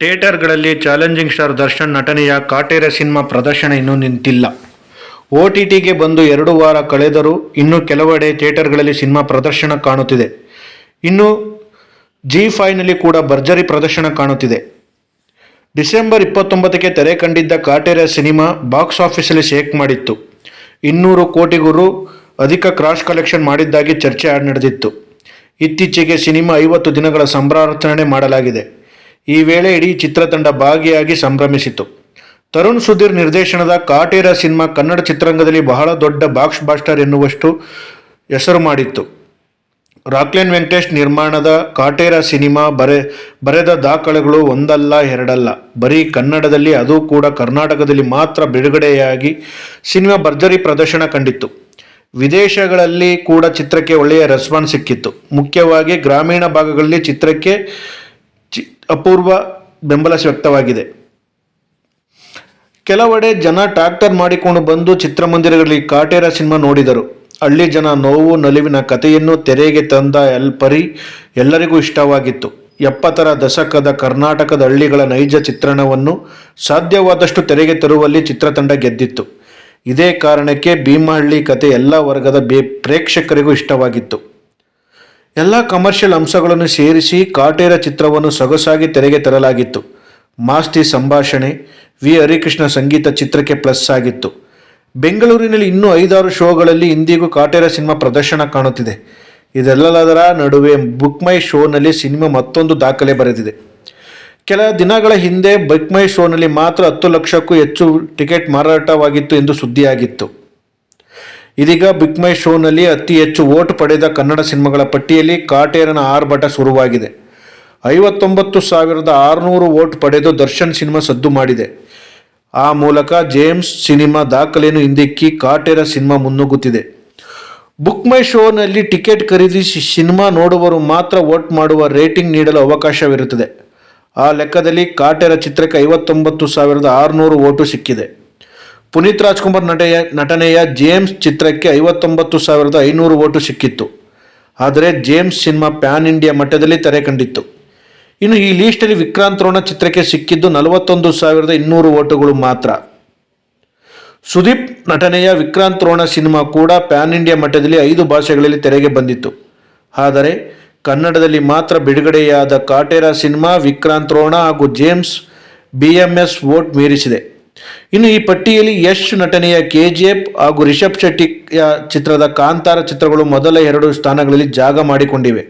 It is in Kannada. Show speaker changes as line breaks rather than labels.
ಥಿಯೇಟರ್ಗಳಲ್ಲಿ ಚಾಲೆಂಜಿಂಗ್ ಸ್ಟಾರ್ ದರ್ಶನ್ ನಟನೆಯ ಕಾಟೇರ ಸಿನಿಮಾ ಪ್ರದರ್ಶನ ಇನ್ನೂ ನಿಂತಿಲ್ಲ. OTTಗೆ ಬಂದು 2 ವಾರ ಕಳೆದರೂ ಇನ್ನೂ ಕೆಲವೆಡೆ ಥಿಯೇಟರ್ಗಳಲ್ಲಿ ಸಿನಿಮಾ ಪ್ರದರ್ಶನ ಕಾಣುತ್ತಿದೆ. ಇನ್ನು ZEE5ನಲ್ಲಿ ಕೂಡ ಭರ್ಜರಿ ಪ್ರದರ್ಶನ ಕಾಣುತ್ತಿದೆ. ಡಿಸೆಂಬರ್ 29ಕ್ಕೆ ತೆರೆ ಕಂಡಿದ್ದ ಕಾಟೇರ ಸಿನಿಮಾ ಬಾಕ್ಸ್ ಆಫೀಸಲ್ಲಿ ಶೇಕ್ ಮಾಡಿತ್ತು. 200 ಕೋಟಿಗೂ ಅಧಿಕ ಕ್ರಾಸ್ ಕಲೆಕ್ಷನ್ ಮಾಡಿದ್ದಾಗಿ ಚರ್ಚೆ ನಡೆದಿತ್ತು. ಇತ್ತೀಚೆಗೆ ಸಿನಿಮಾ 50 ದಿನಗಳ ಸಂಭ್ರಮಾಚರಣೆ ಮಾಡಲಾಗಿದೆ. ಈ ವೇಳೆ ಇಡೀ ಚಿತ್ರತಂಡ ಭಾಗಿಯಾಗಿ ಸಂಭ್ರಮಿಸಿತು. ತರುಣ್ ಸುಧೀರ್ ನಿರ್ದೇಶನದ ಕಾಟೇರ ಸಿನಿಮಾ ಕನ್ನಡ ಚಿತ್ರರಂಗದಲ್ಲಿ ಬಹಳ ದೊಡ್ಡ ಬಾಕ್ಸ್ ಬಾಸ್ಟರ್ ಎನ್ನುವಷ್ಟು ಹೆಸರು ಮಾಡಿತ್ತು. ರಾಕ್ಲೈನ್ ವೆಂಕಟೇಶ್ ನಿರ್ಮಾಣದ ಕಾಟೇರ ಸಿನಿಮಾ ಬರೆದ ದಾಖಲೆಗಳು ಒಂದಲ್ಲ ಎರಡಲ್ಲ. ಬರೀ ಕನ್ನಡದಲ್ಲಿ, ಅದು ಕೂಡ ಕರ್ನಾಟಕದಲ್ಲಿ ಮಾತ್ರ ಬಿಡುಗಡೆಯಾಗಿ ಸಿನಿಮಾ ಭರ್ಜರಿ ಪ್ರದರ್ಶನ ಕಂಡಿತ್ತು. ವಿದೇಶಗಳಲ್ಲಿ ಕೂಡ ಚಿತ್ರಕ್ಕೆ ಒಳ್ಳೆಯ ರೆಸ್ಪಾನ್ಸ್ ಸಿಕ್ಕಿತ್ತು. ಮುಖ್ಯವಾಗಿ ಗ್ರಾಮೀಣ ಭಾಗಗಳಲ್ಲಿ ಚಿತ್ರಕ್ಕೆ ಅಪೂರ್ವ ಬೆಂಬಲ ವ್ಯಕ್ತವಾಗಿದೆ. ಕೆಲವೆಡೆ ಜನ ಟ್ರ್ಯಾಕ್ಟರ್ ಮಾಡಿಕೊಂಡು ಬಂದು ಚಿತ್ರಮಂದಿರಗಳಲ್ಲಿ ಕಾಟೇರ ಸಿನಿಮಾ ನೋಡಿದರು. ಹಳ್ಳಿ ಜನ ನೋವು ನಲಿವಿನ ಕಥೆಯನ್ನು ತೆರೆಗೆ ತಂದ ಪರಿ ಎಲ್ಲರಿಗೂ ಇಷ್ಟವಾಗಿತ್ತು. 70ರ ದಶಕದ ಕರ್ನಾಟಕದ ಹಳ್ಳಿಗಳ ನೈಜ ಚಿತ್ರಣವನ್ನು ಸಾಧ್ಯವಾದಷ್ಟು ತೆರೆಗೆ ತರುವಲ್ಲಿ ಚಿತ್ರತಂಡ ಗೆದ್ದಿತ್ತು. ಇದೇ ಕಾರಣಕ್ಕೆ ಭೀಮಹಳ್ಳಿ ಕಥೆ ಎಲ್ಲ ವರ್ಗದ ಪ್ರೇಕ್ಷಕರಿಗೂ ಇಷ್ಟವಾಗಿತ್ತು. ಎಲ್ಲ ಕಮರ್ಷಿಯಲ್ ಅಂಶಗಳನ್ನು ಸೇರಿಸಿ ಕಾಟೇರ ಚಿತ್ರವನ್ನು ಸೊಗಸಾಗಿ ತೆರೆಗೆ ತರಲಾಗಿತ್ತು. ಮಾಸ್ತಿ ಸಂಭಾಷಣೆ, ವಿ ಹರಿಕೃಷ್ಣ ಸಂಗೀತ ಚಿತ್ರಕ್ಕೆ ಪ್ಲಸ್ ಆಗಿತ್ತು. ಬೆಂಗಳೂರಿನಲ್ಲಿ ಇನ್ನೂ 5-6 ಶೋಗಳಲ್ಲಿ ಇಂದಿಗೂ ಕಾಟೇರ ಸಿನಿಮಾ ಪ್ರದರ್ಶನ ಕಾಣುತ್ತಿದೆ. ಇದೆಲ್ಲದರ ನಡುವೆ ಬುಕ್ ಮೈ ಶೋನಲ್ಲಿ ಸಿನಿಮಾ ಮತ್ತೊಂದು ದಾಖಲೆ ಬರೆದಿದೆ. ಕೆಲ ದಿನಗಳ ಹಿಂದೆ ಬುಕ್ ಮೈ ಶೋನಲ್ಲಿ ಮಾತ್ರ 10 ಲಕ್ಷಕ್ಕೂ ಹೆಚ್ಚು ಟಿಕೆಟ್ ಮಾರಾಟವಾಗಿತ್ತು ಎಂದು ಸುದ್ದಿಯಾಗಿತ್ತು. ಇದೀಗ ಬುಕ್ ಮೈ ಶೋನಲ್ಲಿ ಅತಿ ಹೆಚ್ಚು ವೋಟ್ ಪಡೆದ ಕನ್ನಡ ಸಿನಿಮಾಗಳ ಪಟ್ಟಿಯಲ್ಲಿ ಕಾಟೇರನ ಆರ್ಭಟ ಶುರುವಾಗಿದೆ. 59,600 ವೋಟ್ ಪಡೆದು ದರ್ಶನ್ ಸಿನಿಮಾ ಸದ್ದು ಮಾಡಿದೆ. ಆ ಮೂಲಕ ಜೇಮ್ಸ್ ಸಿನಿಮಾ ದಾಖಲೆಯನ್ನು ಹಿಂದಿಕ್ಕಿ ಕಾಟೇರ ಸಿನಿಮಾ ಮುನ್ನುಗ್ಗುತ್ತಿದೆ. ಬುಕ್ ಮೈ ಶೋನಲ್ಲಿ ಟಿಕೆಟ್ ಖರೀದಿಸಿ ಸಿನಿಮಾ ನೋಡುವವರು ಮಾತ್ರ ವೋಟ್ ಮಾಡುವ ರೇಟಿಂಗ್ ನೀಡಲು ಅವಕಾಶವಿರುತ್ತದೆ. ಆ ಲೆಕ್ಕದಲ್ಲಿ ಕಾಟೇರ ಚಿತ್ರಕ್ಕೆ 59,600 ವೋಟು ಸಿಕ್ಕಿದೆ. ಪುನೀತ್ ರಾಜ್ಕುಮಾರ್ ನಟನೆಯ ಜೇಮ್ಸ್ ಚಿತ್ರಕ್ಕೆ 59,500 ವೋಟು ಸಿಕ್ಕಿತ್ತು. ಆದರೆ ಜೇಮ್ಸ್ ಸಿನಿಮಾ ಪ್ಯಾನ್ ಇಂಡಿಯಾ ಮಟ್ಟದಲ್ಲಿ ತೆರೆ ಕಂಡಿತ್ತು. ಇನ್ನು ಈ ಲೀಸ್ಟಲ್ಲಿ ವಿಕ್ರಾಂತ್ ರೋಣ ಚಿತ್ರಕ್ಕೆ ಸಿಕ್ಕಿದ್ದು 41,200 ವೋಟುಗಳು ಮಾತ್ರ. ಸುದೀಪ್ ನಟನೆಯ ವಿಕ್ರಾಂತ್ ರೋಣ ಸಿನಿಮಾ ಕೂಡ ಪ್ಯಾನ್ ಇಂಡಿಯಾ ಮಟ್ಟದಲ್ಲಿ 5 ಭಾಷೆಗಳಲ್ಲಿ ತೆರೆಗೆ ಬಂದಿತ್ತು. ಆದರೆ ಕನ್ನಡದಲ್ಲಿ ಮಾತ್ರ ಬಿಡುಗಡೆಯಾದ ಕಾಟೇರ ಸಿನಿಮಾ ವಿಕ್ರಾಂತ್ ರೋಣ ಹಾಗೂ ಜೇಮ್ಸ್ BMS ವೋಟ್ ಮೀರಿಸಿದೆ. ಇನ್ನು ಈ ಪಟ್ಟಿಯಲ್ಲಿ ಯಶ್ ನಟನೆಯ KGF ಹಾಗೂ ರಿಷಬ್ ಶೆಟ್ಟಿಯ ಚಿತ್ರದ ಕಾಂತಾರ ಚಿತ್ರಗಳು ಮೊದಲ 2 ಸ್ಥಾನಗಳಲ್ಲಿ ಜಾಗ ಮಾಡಿಕೊಂಡಿವೆ.